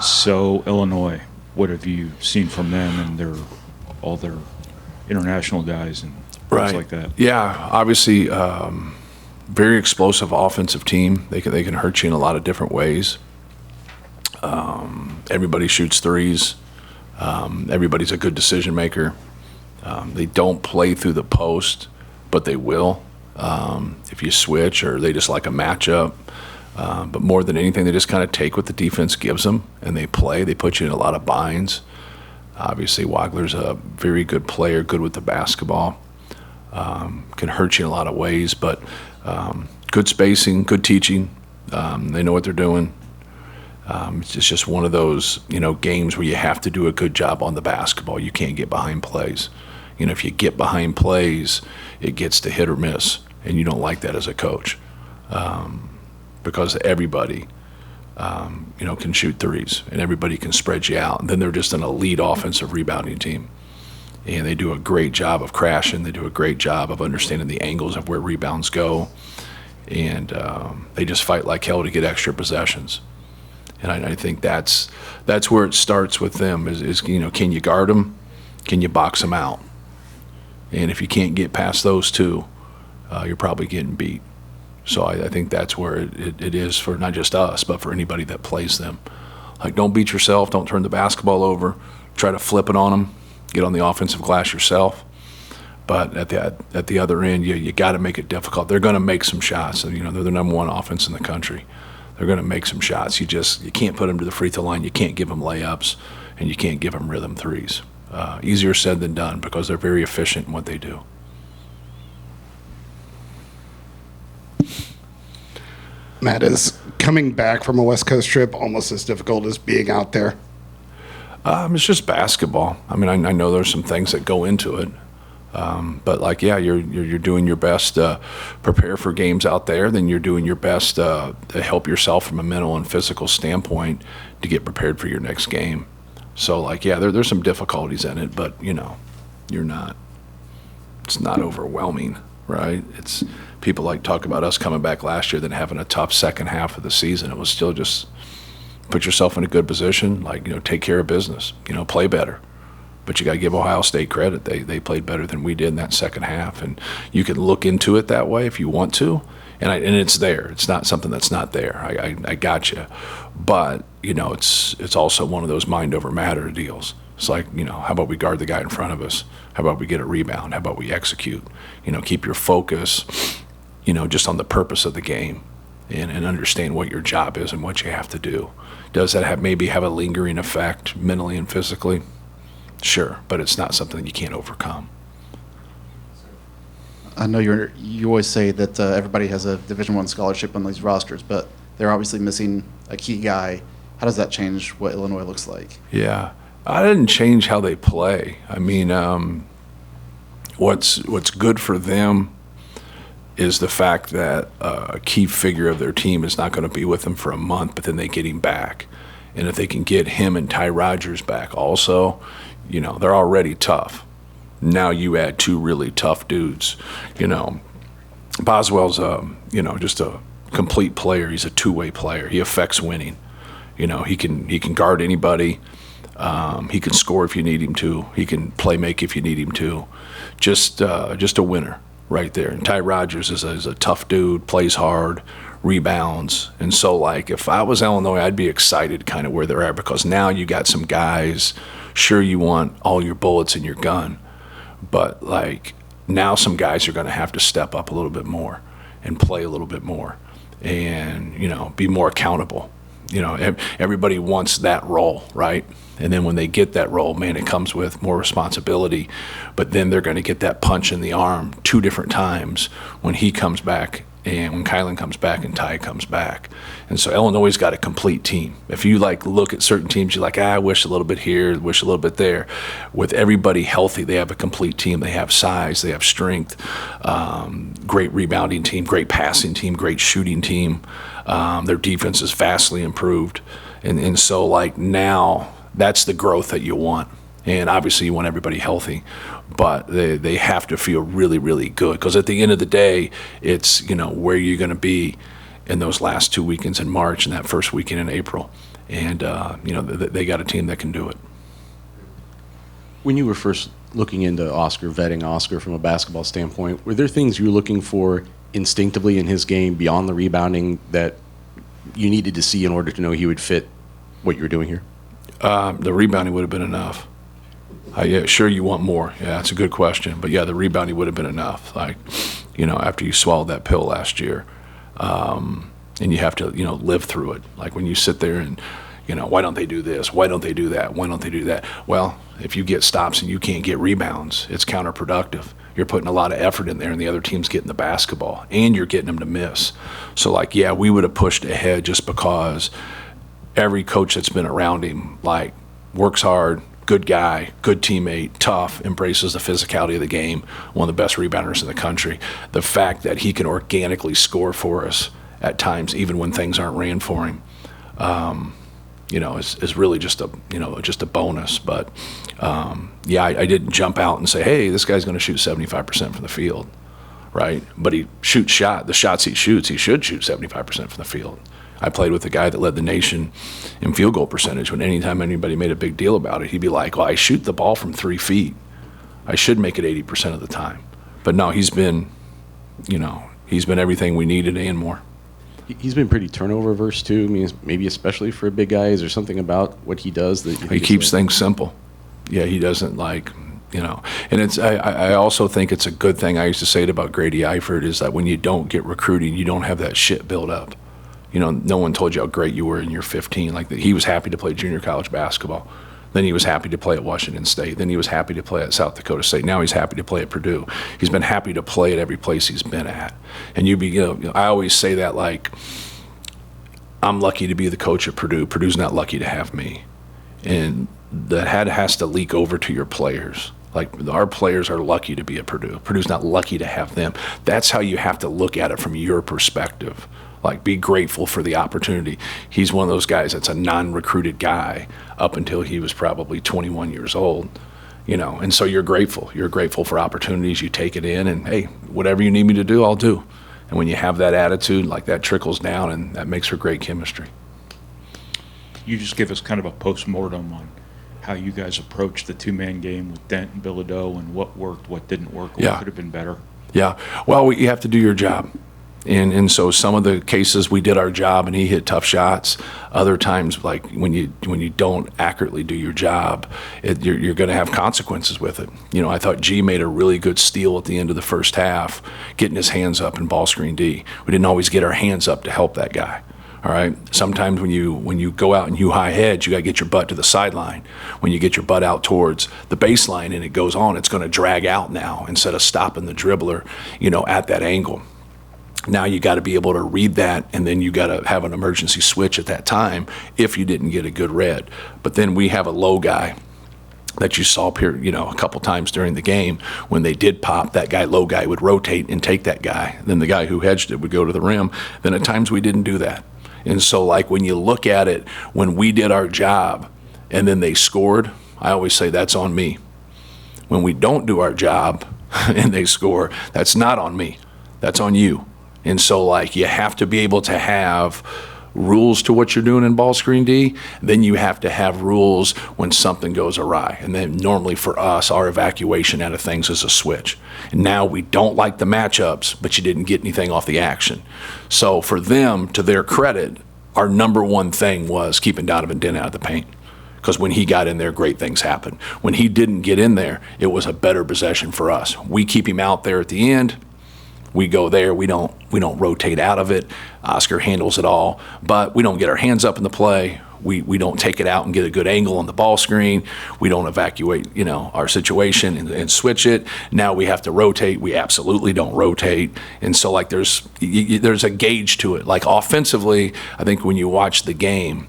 So Illinois, what have you seen from them and all their international guys and things like that? Yeah, obviously, very explosive offensive team. They can hurt you in a lot of different ways. Everybody shoots threes. Everybody's a good decision maker. They don't play through the post, but they will if you switch, or they just like a matchup. But more than anything, they just kind of take what the defense gives them, and they play. They put you in a lot of binds. Obviously, Wagler's a very good player, good with the basketball. Can hurt you in a lot of ways, but good spacing, good teaching. They know what they're doing. It's just one of those, games where you have to do a good job on the basketball. You can't get behind plays. If you get behind plays, it gets to hit or miss, and you don't like that as a coach, because everybody, can shoot threes, and everybody can spread you out. And then they're just an elite offensive rebounding team, and they do a great job of crashing. They do a great job of understanding the angles of where rebounds go, and they just fight like hell to get extra possessions. And I think that's where it starts with them is can you guard them? Can you box them out? And if you can't get past those two, you're probably getting beat. So I think that's where it is for not just us, but for anybody that plays them. Like, don't beat yourself. Don't turn the basketball over. Try to flip it on them. Get on the offensive glass yourself. But at the other end, you got to make it difficult. They're going to make some shots. They're the number one offense in the country. They're going to make some shots. You can't put them to the free throw line. You can't give them layups, and you can't give them rhythm threes. Easier said than done, because they're very efficient in what they do. Matt, is coming back from a West Coast trip almost as difficult as being out there? It's just basketball. I mean, I know there's some things that go into it. But you're doing your best to prepare for games out there. Then you're doing your best to help yourself from a mental and physical standpoint to get prepared for your next game. So there's some difficulties in it, but you're not. It's not overwhelming, right? It's people talk about us coming back last year, then having a tough second half of the season. It was still just put yourself in a good position, take care of business, play better. But you got to give Ohio State credit. They played better than we did in that second half. And you can look into it that way if you want to. And it's there. It's not something that's not there. I got you. But, it's also one of those mind over matter deals. It's like, how about we guard the guy in front of us? How about we get a rebound? How about we execute? Keep your focus, just on the purpose of the game and understand what your job is and what you have to do. Does that maybe have a lingering effect mentally and physically? Sure, but it's not something you can't overcome. I know you always say that everybody has a Division I scholarship on these rosters, but they're obviously missing a key guy. How does that change what Illinois looks like? Yeah, I didn't change how they play. I mean, what's good for them is the fact that a key figure of their team is not going to be with them for a month, but then they get him back. And if they can get him and Ty Rodgers back also, they're already tough. Now you add two really tough dudes. Boswell's just a complete player. He's a two-way player. He affects winning. He can guard anybody. He can score if you need him to. He can play make if you need him to. Just a winner right there. And Ty Rodgers is a tough dude, plays hard, rebounds. And so if I was Illinois, I'd be excited kind of where they're at, because now you got some guys. Sure, you want all your bullets in your gun, but now some guys are going to have to step up a little bit more and play a little bit more and, be more accountable. Everybody wants that role, right? And then when they get that role, man, it comes with more responsibility, but then they're going to get that punch in the arm 2 different times when he comes back and when Kylan comes back and Ty comes back. And so Illinois' got a complete team. If you look at certain teams, you're I wish a little bit here, wish a little bit there. With everybody healthy, they have a complete team. They have size, they have strength, great rebounding team, great passing team, great shooting team. Their defense is vastly improved. And so now that's the growth that you want. And obviously you want everybody healthy, but they have to feel really, really good, because at the end of the day, it's, where you're going to be in those last 2 weekends in March and that first weekend in April. And, they got a team that can do it. When you were first looking into Oscar, vetting Oscar from a basketball standpoint, were there things you were looking for instinctively in his game beyond the rebounding that you needed to see in order to know he would fit what you were doing here? The rebounding would have been enough. Yeah, sure, you want more. Yeah, that's a good question. But, yeah, the rebounding would have been enough. Like, after you swallowed that pill last year, and you have to, live through it. Like when you sit there and, why don't they do this? Why don't they do that? Why don't they do that? Well, if you get stops and you can't get rebounds, it's counterproductive. You're putting a lot of effort in there, and the other team's getting the basketball, and you're getting them to miss. So, we would have pushed ahead just because every coach that's been around him, works hard, good guy, good teammate, tough, embraces the physicality of the game, one of the best rebounders in the country. The fact that he can organically score for us at times, even when things aren't ran for him, is really just a bonus. But I didn't jump out and say, hey, this guy's going to shoot 75% from the field, right? But he shoots the shots he shoots, he should shoot 75% from the field. I played with a guy that led the nation in field goal percentage. When anytime anybody made a big deal about it, he'd be like, well, I shoot the ball from 3 feet. I should make it 80% of the time. But no, he's been everything we needed and more. He's been pretty turnover averse too. I mean, maybe especially for a big guy. Is there something about what he does that you think he keeps things simple? Yeah, he doesn't and it's. I also think it's a good thing. I used to say it about Grady Eifert is that when you don't get recruiting, you don't have that shit built up. No one told you how great you were in year 15. He was happy to play junior college basketball. Then he was happy to play at Washington State. Then he was happy to play at South Dakota State. Now he's happy to play at Purdue. He's been happy to play at every place he's been at. And I always say that I'm lucky to be the coach at Purdue. Purdue's not lucky to have me. And that has to leak over to your players. Our players are lucky to be at Purdue. Purdue's not lucky to have them. That's how you have to look at it from your perspective. Be grateful for the opportunity. He's one of those guys that's a non-recruited guy up until he was probably 21 years old, and so you're grateful. You're grateful for opportunities. You take it in, and, hey, whatever you need me to do, I'll do. And when you have that attitude, that trickles down, and that makes for great chemistry. You just give us kind of a postmortem on how you guys approached the two-man game with Dent and Bilodeau and what worked, what didn't work, what could have been better. Yeah. Well, you have to do your job. And so some of the cases we did our job and he hit tough shots. Other times, when you don't accurately do your job, you're going to have consequences with it. I thought G made a really good steal at the end of the first half, getting his hands up in ball screen D. We didn't always get our hands up to help that guy. All right. Sometimes when you go out and you high hedge, you got to get your butt to the sideline. When you get your butt out towards the baseline and it goes on, it's going to drag out now instead of stopping the dribbler, at that angle. Now you got to be able to read that, and then you got to have an emergency switch at that time if you didn't get a good read. But then we have a low guy that you saw a couple times during the game. When they did pop, that low guy would rotate and take that guy. Then the guy who hedged it would go to the rim. Then at times we didn't do that. And so when you look at it, when we did our job and then they scored, I always say that's on me. When we don't do our job and they score, that's not on me. That's on you. And so, you have to be able to have rules to what you're doing in ball screen D. Then you have to have rules when something goes awry. And then normally for us, our evacuation out of things is a switch. And now we don't like the matchups, but you didn't get anything off the action. So for them, to their credit, our number one thing was keeping Donovan Dent out of the paint. Because when he got in there, great things happened. When he didn't get in there, it was a better possession for us. We keep him out there at the end. We go there. We don't rotate out of it. Oscar handles it all, but we don't get our hands up in the play. We don't take it out and get a good angle on the ball screen. We don't evacuate, our situation and switch it. Now we have to rotate. We absolutely don't rotate. And so there's a gauge to it. Offensively, I think when you watch the game,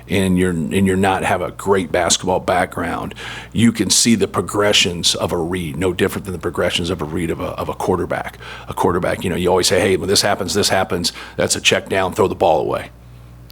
and you're not have a great basketball background, you can see the progressions of a read, no different than the progressions of a read of a quarterback. A quarterback, you always say, hey, when this happens, that's a check down, throw the ball away.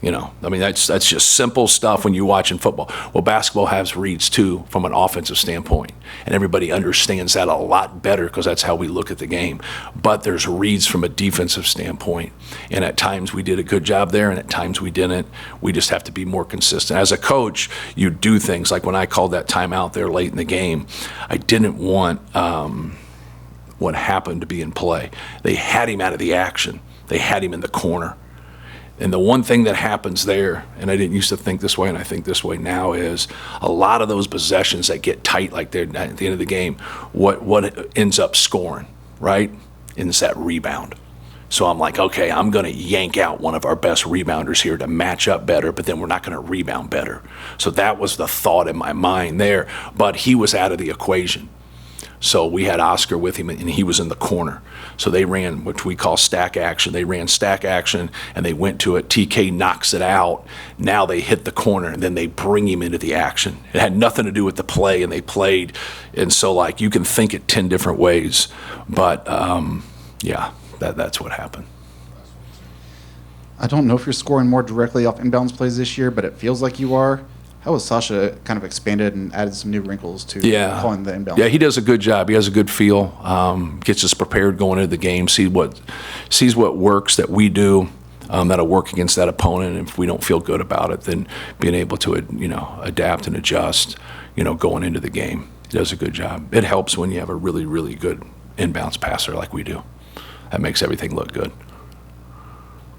You know, I mean, that's just simple stuff when you're watching football. Well, basketball has reads too from an offensive standpoint, and everybody understands that a lot better because that's how we look at the game. But there's reads from a defensive standpoint, and at times we did a good job there, and at times we didn't. We just have to be more consistent. As a coach, you do things like when I called that timeout there late in the game, I didn't want what happened to be in play. They had him out of the action. They had him in the corner. And the one thing that happens there, and I didn't used to think this way, and I think this way now, is a lot of those possessions that get tight like they're at the end of the game, what ends up scoring, right, is that rebound. So I'm like, okay, I'm going to yank out one of our best rebounders here to match up better, but then we're not going to rebound better. So that was the thought in my mind there. But he was out of the equation. So we had Oscar with him, and he was in the corner. So they ran what we call stack action. They ran stack action, and they went to it. TK knocks it out. Now they hit the corner, and then they bring him into the action. It had nothing to do with the play, and they played. And so, like, you can think it 10 different ways. But, yeah, that's what happened. I don't know if you're scoring more directly off inbounds plays this year, but it feels like you are. How has Sasha kind of expanded and added some new wrinkles to calling the inbound? Yeah, he does a good job. He has a good feel. Gets us prepared going into the game. Sees what works that we do that'll work against that opponent. And if we don't feel good about it, then being able to adapt and adjust, going into the game. He does a good job. It helps when you have a really, really good inbounds passer like we do. That makes everything look good.